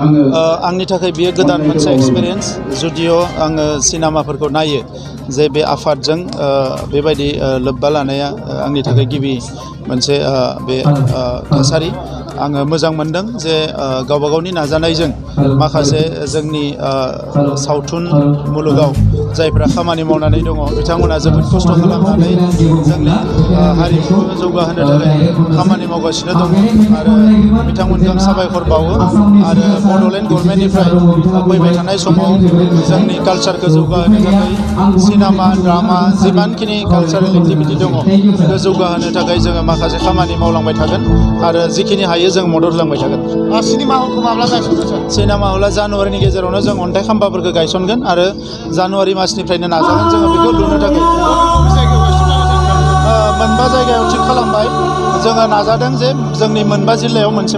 आंनि थाखाय बियो गोदान मोनसे एक्सपिरियेन्स जुदिअ आङो सिनेमाफोरखौ नायो जे बे आफादजों बेबायदि लोब्बा लानाया आंनि थाखाय गिबि मोनसे बे थासारि आङो मोजां मोनदों जे गावबा गावनि नाजानायजों माखासे जोंनि सावथुन मुलुगाव जायफ्रा खामानि मावनानै दङ बिथांमोना जोबोद खस्थ' खालामनानै जोंनि हारिमुखौ जौगाहोनो थाखाय खामानि मावगासिनो दङ आरो बिथांमोनखौ आं साबायखर बावो आरो बड'लेण्ड गभर्नमेन्टनिफ्राय फैबाय थानाय समाव जोंनि कालचारखौ जौगाहोनो थाखाय सिनेमा ड्रामा जिमानखिनि कालचारेल एक्टिभिटि दङ बेखौ जौगाहोनो थाखाय जोङो माखासे खामानि मावलांबाय थागोन आरो जिखिनि हायो जों मदद होलांबाय थागोन। सिनेमा हलखौ माब्ला गायसनगोन सार? सिनेमा हला जानुवारिनि गेजेरावनो जों अन्थाइ खाम्फाफोरखौ गायसनगोन आरो जानुवारि मासनिफ्रायनो नाजागोन जोङो बेखौ लुनो थाखाय। मोनबा जायगायाव थिग खालामबाय जोङो नाजादों जे जोंनि मोनबा जिल्लायाव मोनसे